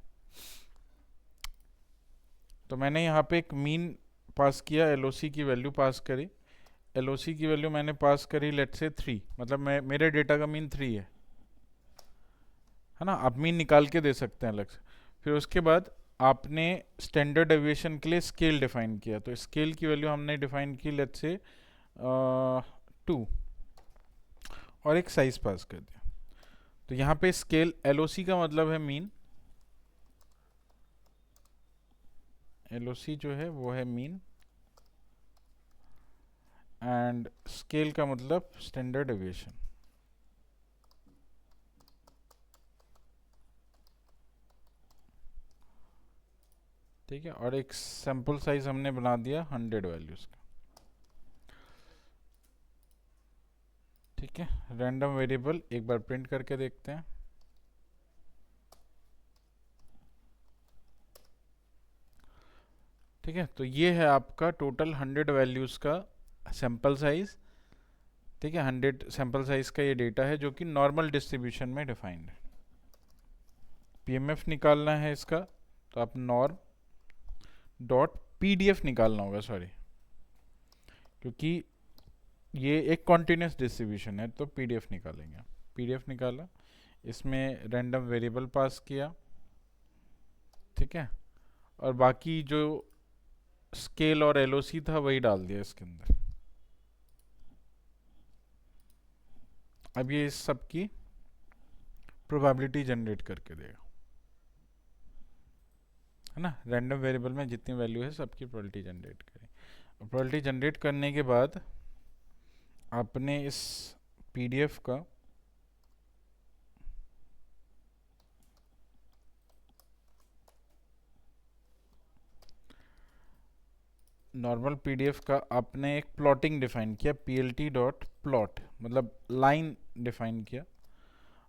तो मैंने यहाँ पे एक मीन पास किया, एलओसी की वैल्यू पास करी, एलओसी की वैल्यू मैंने पास करी लेट से 3, मतलब मैं मेरे डेटा का मीन 3 है ना। आप मीन निकाल के दे सकते हैं अलग से। फिर उसके बाद आपने स्टैंडर्ड डेविएशन के लिए स्केल डिफाइन किया, तो स्केल की वैल्यू हमने डिफाइन की लेट से 2, और एक साइज पास कर दिया। तो यहाँ पे स्केल एलओसी का मतलब है मीन, एलओसी जो है वो है मीन, एंड स्केल का मतलब स्टैंडर्ड डेविएशन। ठीक है, और एक सैंपल साइज हमने बना दिया 100 वैल्यूज का। ठीक है, रैंडम वेरिएबल एक बार प्रिंट करके देखते हैं। ठीक है, तो ये है आपका टोटल 100 वैल्यूज का सैंपल साइज। ठीक है, 100 सैंपल साइज का ये डेटा है जो कि नॉर्मल डिस्ट्रीब्यूशन में डिफाइंड है। पीएमएफ निकालना है इसका, तो आप नॉर्म डॉट पीडीएफ निकालना होगा, सॉरी, क्योंकि ये एक कॉन्टिन्यूस डिस्ट्रीब्यूशन है, तो पीडीएफ निकालेंगे। पीडीएफ निकाला, इसमें रैंडम वेरिएबल पास किया। ठीक है, और बाकी जो स्केल और एलओसी था वही डाल दिया इसके अंदर। अब ये इस सब की प्रोबेबिलिटी जनरेट करके देगा, है ना। रैंडम वेरिएबल में जितनी वैल्यू है सबकी प्रोबेबिलिटी जनरेट करें। प्रोबेबिलिटी जनरेट करने के बाद आपने इस पीडीएफ का नॉर्मल पीडीएफ का आपने एक प्लॉटिंग डिफाइन किया, पीएलटी डॉट प्लॉट, मतलब लाइन डिफाइन किया।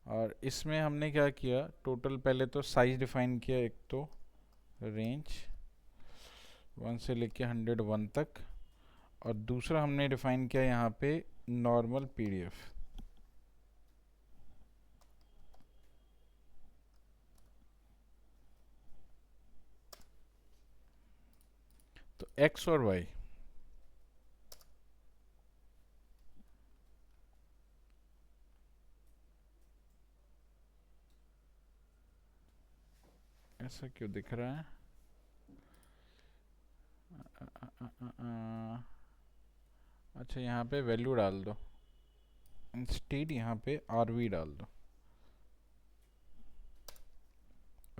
और इसमें हमने क्या किया, टोटल पहले तो साइज डिफाइन किया, एक तो रेंज 1 से लेके 101 तक, और दूसरा हमने डिफाइन किया यहाँ पे नॉर्मल पीडीएफ। तो एक्स और वाई, ऐसा क्यों दिख रहा है? अच्छा, यहाँ पे वैल्यू डाल दो, इंस्टेड यहाँ पे आरवी डाल दो,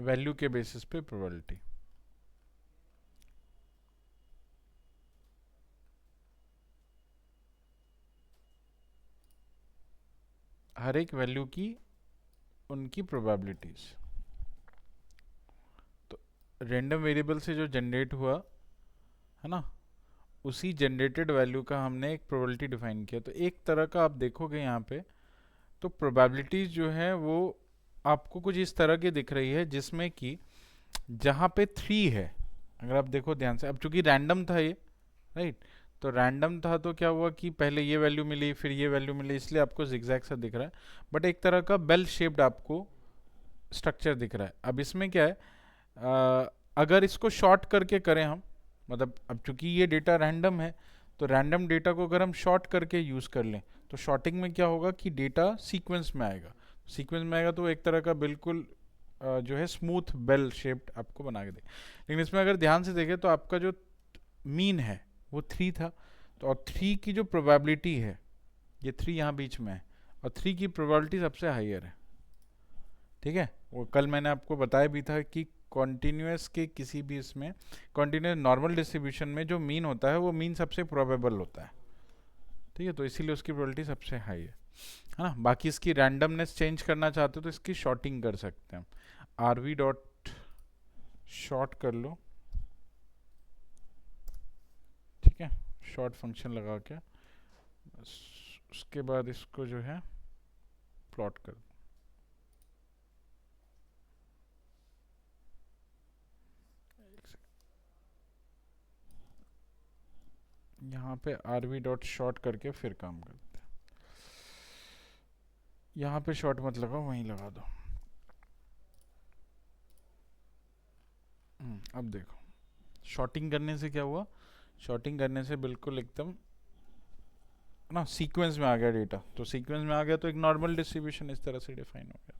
वैल्यू के बेसिस पे प्रोबेबिलिटी। हर एक वैल्यू की उनकी प्रोबेबिलिटीज। तो रैंडम वेरिएबल से जो जनरेट हुआ है ना, उसी जनरेटेड वैल्यू का हमने एक प्रोबेबिलिटी डिफाइन किया। तो एक तरह का आप देखोगे यहाँ पे, तो प्रोबेबिलिटीज जो है वो आपको कुछ इस तरह की दिख रही है, जिसमें कि जहाँ पे 3 है, अगर आप देखो ध्यान से, अब चूंकि रैंडम था ये, राइट, तो रैंडम था तो क्या हुआ कि पहले ये वैल्यू मिली फिर ये वैल्यू मिली, इसलिए आपको जिगजैग सा दिख रहा है, बट एक तरह का बेल शेप्ड आपको स्ट्रक्चर दिख रहा है। अब इसमें क्या है, अगर इसको शॉर्ट करके करें हम, मतलब अब चूंकि ये डेटा रैंडम है, तो रैंडम डेटा को अगर हम शॉर्ट करके यूज कर लें, तो शॉर्टिंग में क्या होगा कि डेटा सीक्वेंस में आएगा। सीक्वेंस में आएगा तो एक तरह का बिल्कुल जो है स्मूथ बेल शेप्ड आपको बना के दे। लेकिन इसमें अगर ध्यान से देखें तो आपका जो मीन है वो 3 था, तो और 3 की जो प्रोबेबिलिटी है, ये 3 यहाँ बीच में है, और 3 की प्रोबेबिलिटी सबसे हाईयर है। ठीक है, वो कल मैंने आपको बताया भी था कि कॉन्टिन्यूस के किसी भी इसमें, कॉन्टिन्यूस नॉर्मल डिस्ट्रीब्यूशन में जो मीन होता है वो मीन सबसे प्रोबेबल होता है। ठीक है, तो इसीलिए उसकी प्रोबेबिलिटी सबसे हाई है ना। बाकी इसकी रैंडमनेस चेंज करना चाहते हो तो इसकी शॉर्टिंग कर सकते हैं, आरवी डॉट शॉर्ट कर लो। ठीक है, शॉर्ट फंक्शन लगा के उसके बाद इसको जो है प्लॉट कर दो। यहाँ पे आरवी डॉट शॉर्ट करके फिर काम करते हैं। यहाँ पे शॉर्ट मत लगाओ, वहीं लगा दो। अब देखो, शॉर्टिंग करने से क्या हुआ, शॉर्टिंग करने से बिल्कुल एकदम ना सीक्वेंस में आ गया डेटा, तो सीक्वेंस में आ गया तो एक नॉर्मल डिस्ट्रीब्यूशन इस तरह से डिफाइन हो गया।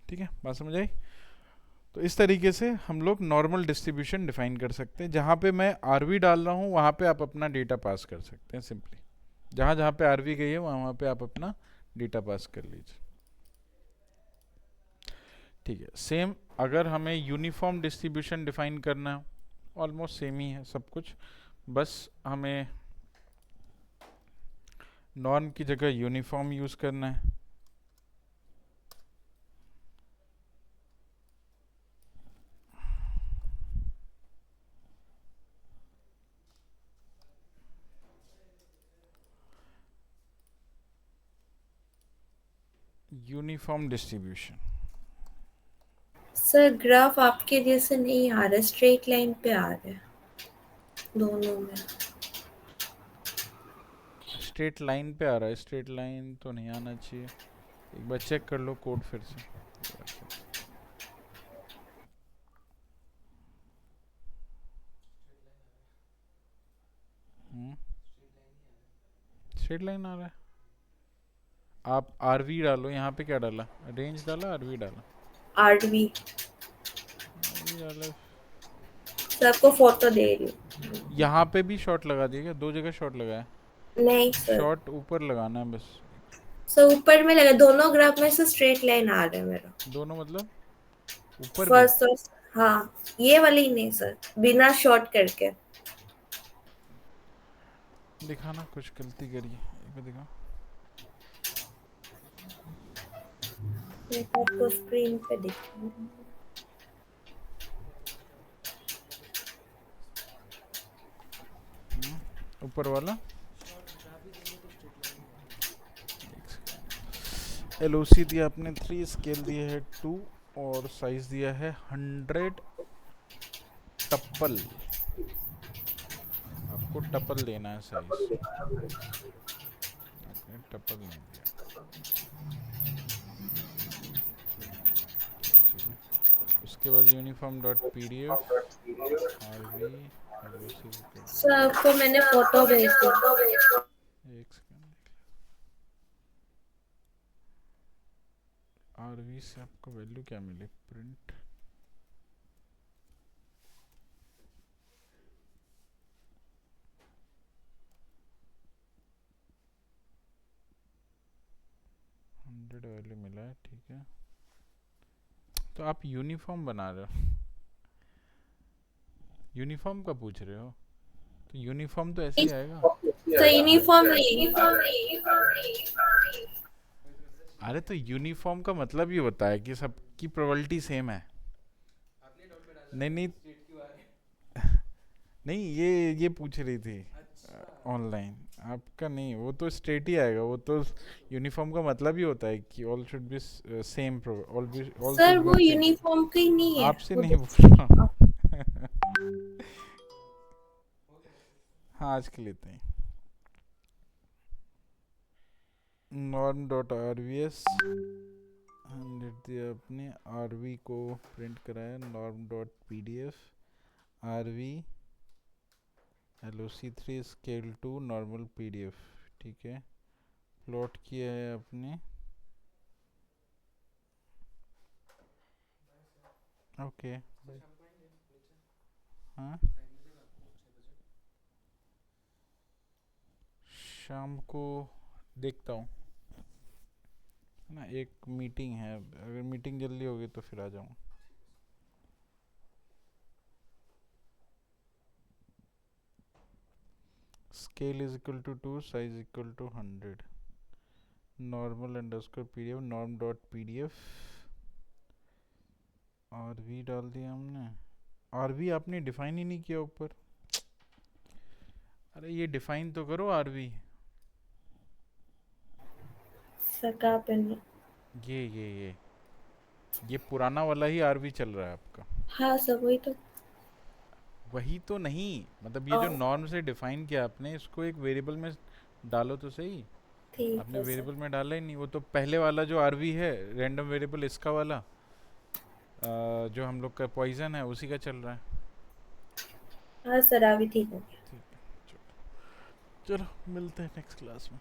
ठीक है, बात समझ आई? तो इस तरीके से हम लोग नॉर्मल डिस्ट्रीब्यूशन डिफाइन कर सकते हैं। जहाँ पे मैं आरवी डाल रहा हूँ वहाँ पे आप अपना डेटा पास कर सकते हैं सिंपली, जहाँ जहाँ पे आरवी गई है वहाँ वहाँ पे आप अपना डेटा पास कर लीजिए। ठीक है, सेम अगर हमें यूनिफॉर्म डिस्ट्रीब्यूशन डिफाइन करना है, ऑलमोस्ट सेम ही है सब कुछ, बस हमें नॉर्म की जगह यूनिफॉर्म यूज़ करना है। Uniform distribution. सर ग्राफ आपके जैसे नहीं आ रहा, स्ट्रेट लाइन पे आ रहा है दोनों में। स्ट्रेट लाइन पे आ रहा है, स्ट्रेट लाइन तो नहीं आना चाहिए, एक बार चेक कर लो कोड फिर से। स्ट्रेट लाइन आ रहा है। आप आरवी डालो, यहाँ पे क्या डाला, रेंज डाला, आरवी डाला, आरवी आरवी डाला। सर आपको फोटो दे रही हूँ। यहाँ पे भी शॉट लगा दिया क्या, दो जगह शॉट लगाया? नहीं सर, शॉट ऊपर लगाना है बस। सर ऊपर में लगा, दोनों ग्राफ में से स्ट्रेट लाइन आ रहा है मेरा। दोनों मतलब ऊपर भी? फर्स्ट और हाँ, ये वाली नहीं सर, बिना शॉर्ट करके। दिखाना, कुछ गलती करिए, एक बार दिखाओ। मैं आपको स्क्रीन पे दिखाऊँ। ऊपर वाला एलओसी दिया आपने 3, स्केल दिया है 2 और साइज दिया है 100 टप्पल। आपको टप्पल देना है साइज, आपने टप्पल नहीं दिया। उसके बाद uniform dot P D F RV LOC. Sir आपको मैंने फोटो भेज दी। एक सेकंड, आरवी से आपको वैल्यू क्या मिली, प्रिंट वैल्यू मिला है, ठीक है। तो आप यूनिफॉर्म बना रहे हो, यूनिफॉर्म का पूछ रहे हो, तो यूनिफॉर्म तो ऐसे ही आएगा। सर यूनिफॉर्म नहीं, अरे तो यूनिफॉर्म का मतलब ये होता है कि सबकी प्रोबेबिलिटी सेम है। नहीं नहीं नहीं, ये पूछ रही थी ऑनलाइन, आपका नहीं, वो तो स्ट्रेट ही आएगा, वो तो यूनिफॉर्म का मतलब ही होता है कि all should be same, all sir should be वो ऑन सेम। यूनिफॉर्म का ही नहीं है आपसे वो नहीं पूछ रहा। हाँ, आज के लेते हैं। Norm dot R V S लिख दिया अपने, आर वी को प्रिंट कराया, norm dot P D F R V LOC3 scale 2 normal PDF, ठीक है। प्लॉट किया है अपने, ओके। हाँ, शाम को देखता हूँ ना, एक मीटिंग है, अगर मीटिंग जल्दी होगी तो फिर आ जाऊँ। Scale is equal to 2, size equal to 100, normal underscore PDF, norm dot PDF RV डाल दिया हमने। आरवी आपने डिफाइन ही नहीं किया ऊपर, अरे ये डिफाइन तो करो आरवी। सका पे नहीं। ये पुराना वाला ही आरवी चल रहा है आपका। हाँ सर वही तो। वही तो नहीं, मतलब ये जो नॉर्म से डिफाइन किया आपने, इसको एक वेरिएबल में डालो तो सही। ठीक आपने है सर। वेरिएबल में डाला ही नहीं, वो तो पहले वाला जो आरवी है रैंडम वेरिएबल, इसका वाला जो हम लोग का पॉइजन है उसी का चल रहा है। हाँ सर अभी ठीक हो गया। ठीक है, चलो चलो मिलते हैं नेक्स्ट क्लास में।